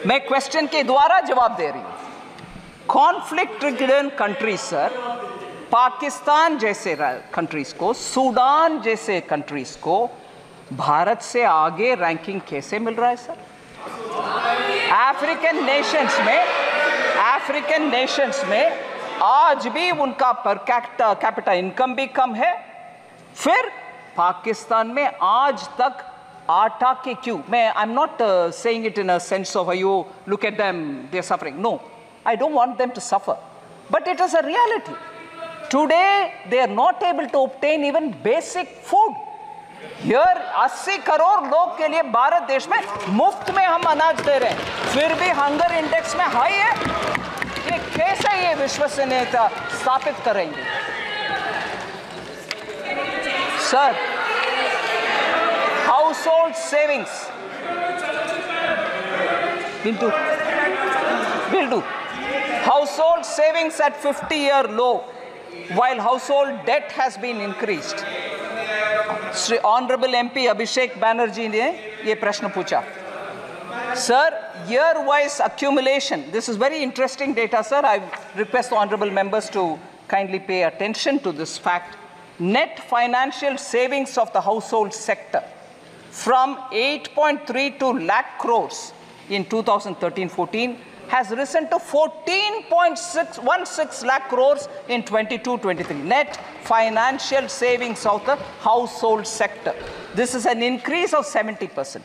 मैं क्वेश्चन के द्वारा जवाब दे रही हूं। Conflict ridden countries sir, Pakistan जैसे कंट्रीज को, सूडान जैसे कंट्रीज को भारत से आगे रैंकिंग कैसे मिल रहा है सर? अफ्रीकन नेशंस में आज भी उनका पर कैपिटा इनकम भी कम है। फिर पाकिस्तान में आज तक आटा के क्यों, मैं I am not saying it in a sense of you look at them they are suffering, no, I don't want them to suffer, but it is a reality. Today they are not able to obtain even basic food. Here 80 crore लोग के लिए भारत देश में मुफ्त में हम अनाज दे रहे हैं, फिर भी हंगर इंडेक्स में हाई है। ये कैसे ये विश्वसनीयता स्थापित करेंगे sir? Household savings will do. Household savings at 50-year low, while household debt has been increased. Shri honourable MP अभिषेक बैनर्जी ने ये प्रश्न पूछा sir, year wise accumulation, this is very interesting data sir, I request the honorable members to kindly pay attention to this fact. Net financial savings of the household sector from 8.32 lakh crores in 2013-14 has risen to 14.616 lakh crores in 22-23. Net financial savings of the household sector. This is an increase of 70%.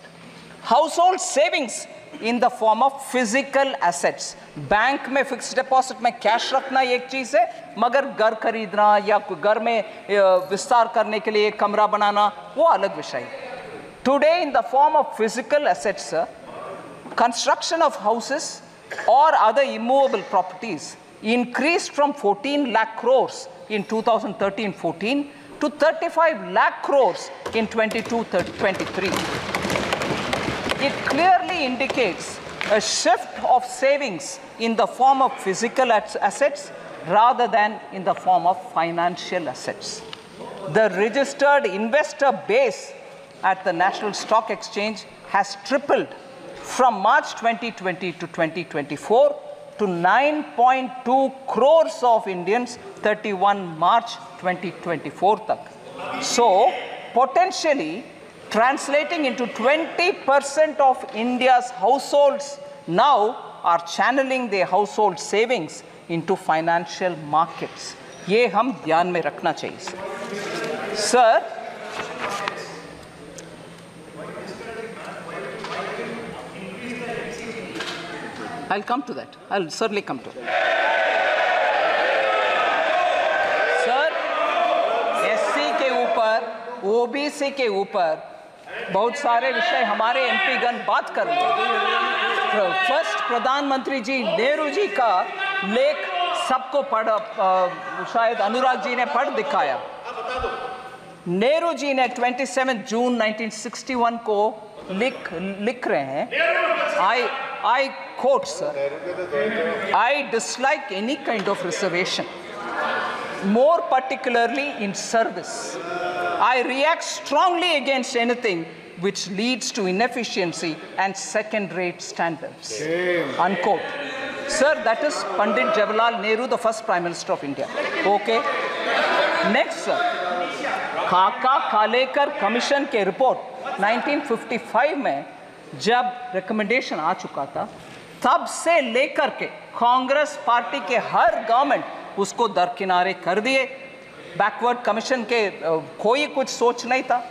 Household savings in the form of physical assets. Bank में fixed deposit में cash रखना एक चीज है, मगर घर खरीदना या घर में विस्तार करने के लिए एक कमरा बनाना वो अलग विषय है. Today in the form of physical assets, construction of houses or other immovable properties increased from 14 lakh crores in 2013-14 to 35 lakh crores in 22-23. It clearly indicates a shift of savings in the form of physical assets rather than in the form of financial assets. The registered investor base at the National Stock Exchange has tripled from March 2020 to 2024 to 9.2 crores of Indians 31 March 2024 tak. So potentially translating into 20% of India's households now are channeling their household savings into financial markets. ये हम ध्यान में रखना चाहिए sir. I'll come to that. I'll certainly come to it. Sir, SC के ऊपर, OBC के ऊपर बहुत सारे विषय हमारे MP गण बात कर रहे हैं. फर्स्ट प्रधानमंत्री जी नेहरू जी का लेख सबको पढ़, शायद अनुराग जी ने पढ़ दिखाया. नेहरू जी ने 27 जून 1961 को लिख रहे हैं, I quote, sir, I dislike any kind of reservation, more particularly in service. I react strongly against anything which leads to inefficiency and second-rate standards. Unquote. Sir, that is Pandit Jawaharlal Nehru, the first Prime Minister of India. Okay. Next, sir. Kaka Kalekar Commission के report 1955 में जब recommendation आ चुका था, तब से लेकर के Congress party के हर गवर्नमेंट उसको दरकिनारे कर दिए. बैकवर्ड कमीशन के कोई कुछ सोच नहीं था.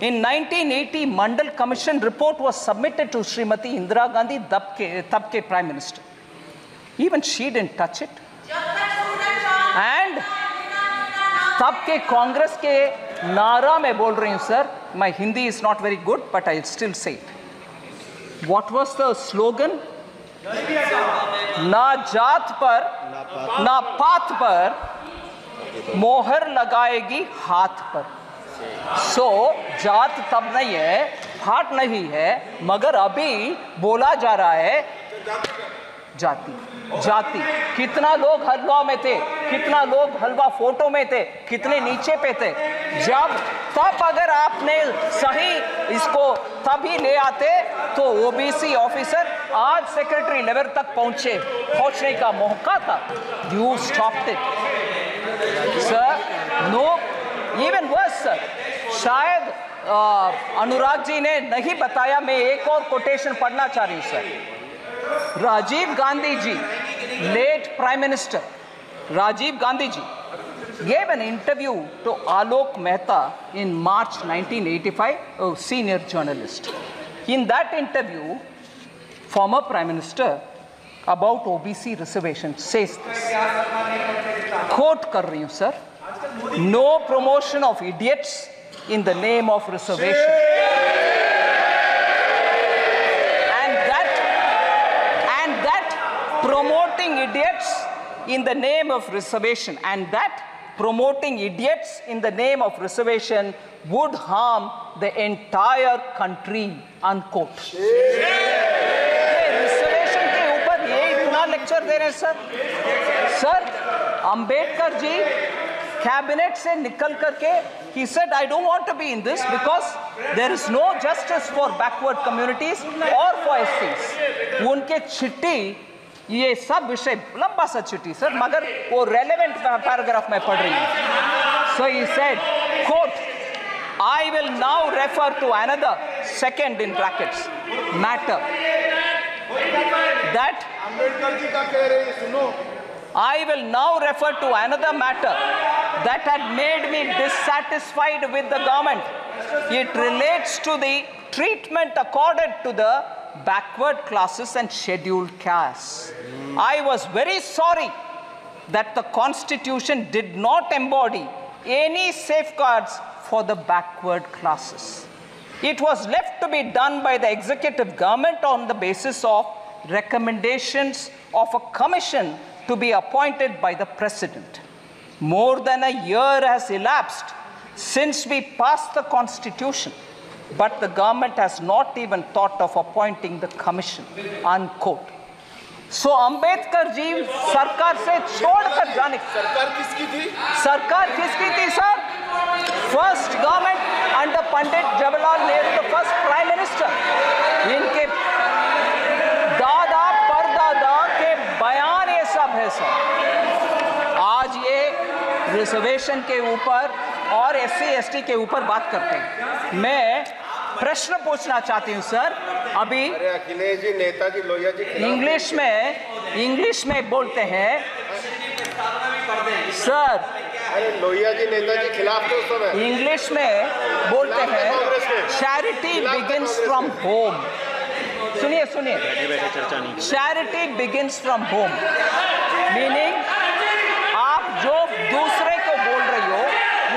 In 1980 Mandal commission report was submitted to Shrimati Indira Gandhi, तब के prime minister. Even she didn't touch it. And तब के कांग्रेस के नारा में बोल रही हूं sir, my Hindi is not very good but I still say it. What was the slogan? ना जात पर ना पात पर मोहर लगाएगी हाथ पर. सो जात तब नहीं है, पात नहीं है, मगर अभी बोला जा रहा है जाति. जाति. कितना लोग हलवा में थे, कितना लोग हलवा फोटो में थे, कितने नीचे पे थे. जब तब अगर आपने सही इसको तभी ले आते तो ओबीसी ऑफिसर आज सेक्रेटरी लेवल तक पहुंचने का मौका था. You stopped it sir. No, even worse sir, शायद अनुराग जी ने नहीं बताया. मैं एक और कोटेशन पढ़ना चाह रही हूं sir. Rajiv Gandhi ji, late prime minister Rajiv Gandhi ji gave an interview to Alok Mehta in March 1985, a senior journalist. In that interview, former Prime Minister about OBC reservation says this. Quote कर रही हूँ sir. No promotion of idiots in the name of reservation. And that promoting idiots in the name of reservation, and that promoting idiots in the name of reservation would harm the entire country, unquote. Reservation के ऊपर ये इतना lecture दे रहे हैं sir. Ambedkar ji cabinet से निकल करके he said I don't want to be in this because there is no justice for backward communities or for SCs. उनके चिट्ठी, ये सब विषय लंबा सा चिट्ठी सर, मगर वो रेलेवेंट पैराग्राफ में पढ़ रही हूँ. So he said, quote, I will now refer to another, second in brackets, matter that I will now refer to another matter that had made me dissatisfied with the government. It relates to the treatment accorded to the backward classes and scheduled castes. I was very sorry that the Constitution did not embody any safeguards for the backward classes. It was left to be done by the executive government on the basis of recommendations of a commission to be appointed by the President. More than a year has elapsed since we passed the Constitution, but the government has not even thought of appointing the commission, unquote. So Ambedkar ji सरकार से छोड़कर जाने, सरकार किसकी थी sir? First government under Pandit Jawaharlal Nehru, the first prime minister. इनके दादा परदादा के बयान ये सब है सर. आज ये रिजर्वेशन के ऊपर और SC/ST के ऊपर बात करते हैं. मैं प्रश्न पूछना चाहती हूँ सर. अभी अखिलेश जी, नेताजी, लोहिया जी इंग्लिश में बोलते हैं सर. अरे लोहिया जी, नेताजी खिलाफ तो सब है. इंग्लिश में बोलते हैं चैरिटी बिगिंस फ्रॉम होम. सुनिए charity begins from home, meaning आप जो दूसरे को बोल रही हो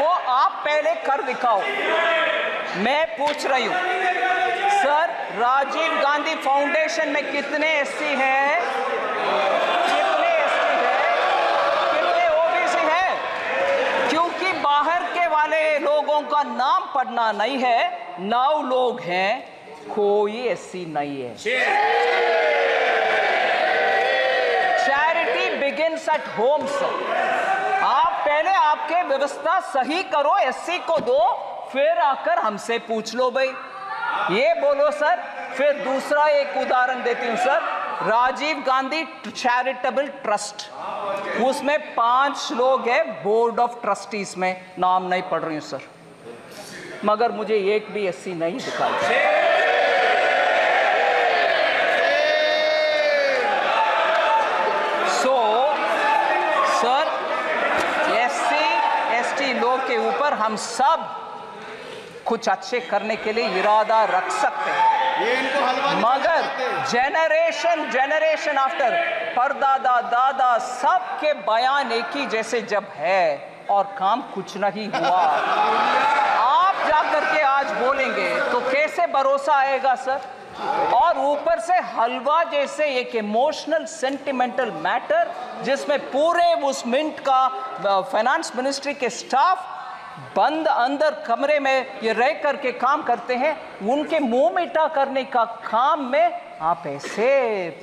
वो आप पहले कर दिखाओ. मैं पूछ रही हूँ सर, राजीव गांधी फाउंडेशन में कितने SC हैं, कितने ST हैं, कितने OBC हैं? क्योंकि बाहर के वाले लोगों का नाम पढ़ना नहीं है. 9 लोग हैं, कोई SC नहीं है. Charity begins at home sir. आप पहले आपके व्यवस्था सही करो, SC को दो, फिर आकर हमसे पूछ लो भाई. ये बोलो सर. फिर दूसरा एक उदाहरण देती हूं sir. Rajiv Gandhi charitable trust, उसमें 5 लोग हैं बोर्ड ऑफ ट्रस्टीज में. नाम नहीं पढ़ रही हूं सर, मगर मुझे एक भी SC नहीं दिखाई. सो सर, SC/ST लोग के ऊपर हम सब कुछ अच्छे करने के लिए इरादा रख सकते हैं, मगर जनरेशन आफ्टर परदादा दादा सबके बयान एक ही जैसे जब है और काम कुछ नहीं हुआ, आप जाकर के आज बोलेंगे तो कैसे भरोसा आएगा सर? और ऊपर से हलवा जैसे एक इमोशनल सेंटिमेंटल मैटर जिसमें पूरे उस मिनट का फाइनेंस मिनिस्ट्री के स्टाफ बंद अंदर कमरे में ये रह करके काम करते हैं, उनके मुंह मिठा करने का काम में आप ऐसे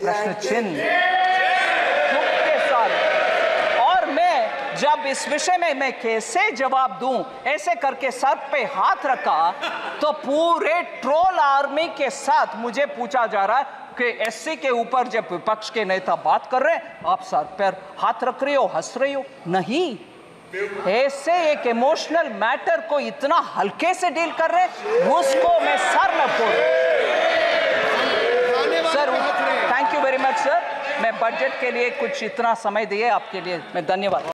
प्रश्न चिन्ह के साथ. और मैं जब इस विषय में मैं कैसे जवाब दूं, ऐसे करके सर पे हाथ रखा तो पूरे ट्रोल आर्मी के साथ मुझे पूछा जा रहा है कि एससी के ऊपर जब विपक्ष के नेता बात कर रहे हैं आप सर पर हाथ रख रही हो, हंस रही हो। नहीं, ऐसे एक इमोशनल मैटर को इतना हल्के से डील कर रहे हैं, उसको मैं सर न फोड़। Sir thank you very much sir, मैं बजट के लिए कुछ इतना समय दिए आपके लिए मैं धन्यवाद।